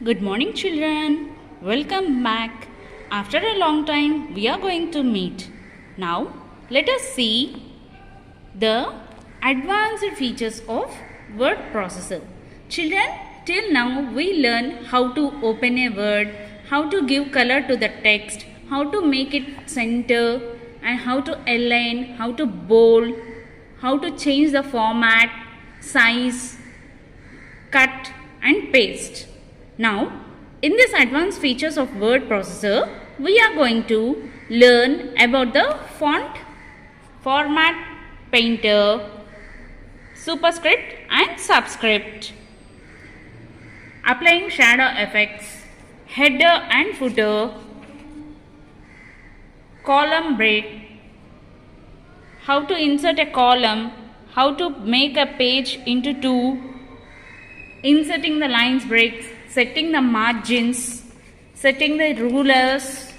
Good morning, children. Welcome back. After a long time, we are going to meet. Now, let us see the advanced features of word processor. Children, till now we learn how to open a word, how to give color to the text, how to make it center, and how to align, how to bold, how to change the format, size, cut and paste. Now, in this advanced features of word processor, we are going to learn about the font, format, painter, superscript and subscript, applying shadow effects, header and footer, column break, how to insert a column, how to make a page into two, inserting the lines breaks, setting the margins, setting the rulers,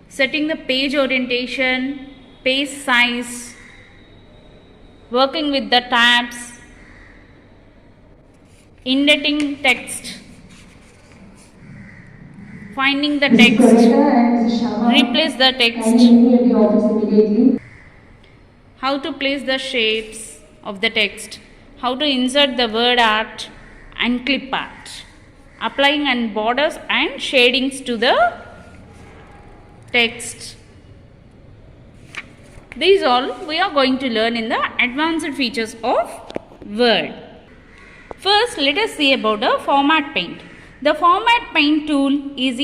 setting the page orientation, page size, working with the tabs, indenting text, finding the text, replace the text, how to place the shapes of the text, how to insert the word art and clip art, applying and borders and shadings to the text. These all we are going to learn in the advanced features of Word. First, let us see about the format paint. The format paint tool is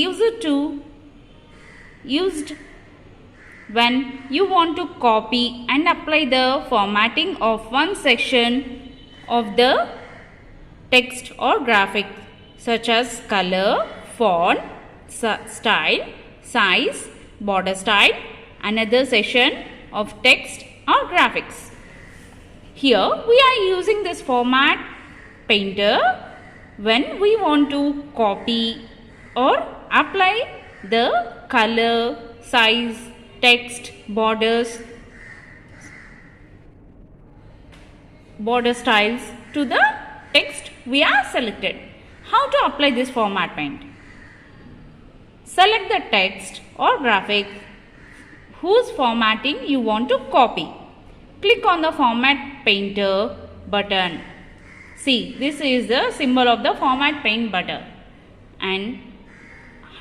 used when you want to copy and apply the formatting of one section of the text or graphic such as color, font, style, size, border style, another section of text or graphics. Here we are using this format painter when we want to copy or apply the color, size, text, borders, border styles to the text we are selected. How to apply this format paint? Select the text or graphic whose formatting you want to copy. Click on the format painter button. See, this is the symbol of the format paint button. And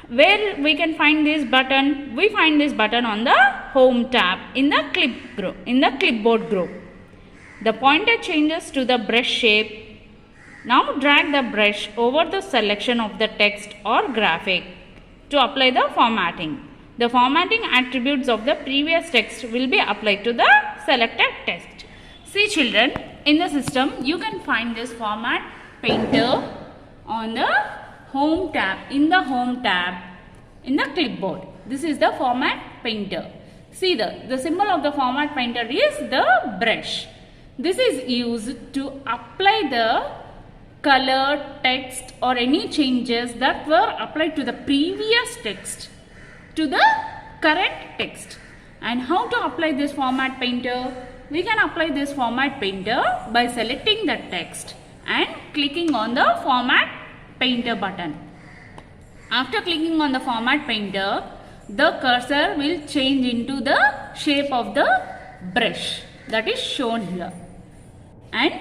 where we can find this button? We find this button on the home tab in the clipboard group. The pointer changes to the brush shape. Now drag the brush over the selection of the text or graphic to apply the formatting. The formatting attributes of the previous text will be applied to the selected text. See children, in the system you can find this format painter on the home tab, in the clipboard. This is the format painter. See the symbol of the format painter is the brush. This is used to apply the color, text or any changes that were applied to the previous text to the current text. And how to apply this format painter? We can apply this format painter by selecting the text and clicking on the format painter button. After clicking on the format painter, the cursor will change into the shape of the brush that is shown here. And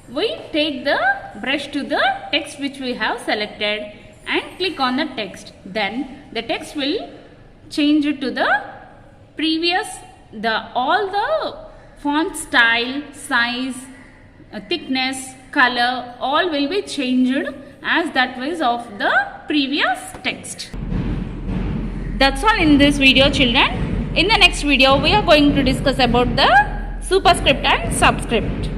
we take the brush to the text which we have selected and click on the text. Then the text will change it to the previous, all the font style, size, thickness, color, all will be changed as that was of the previous text. That's all in this video children. In the next video we are going to discuss about the superscript and subscript.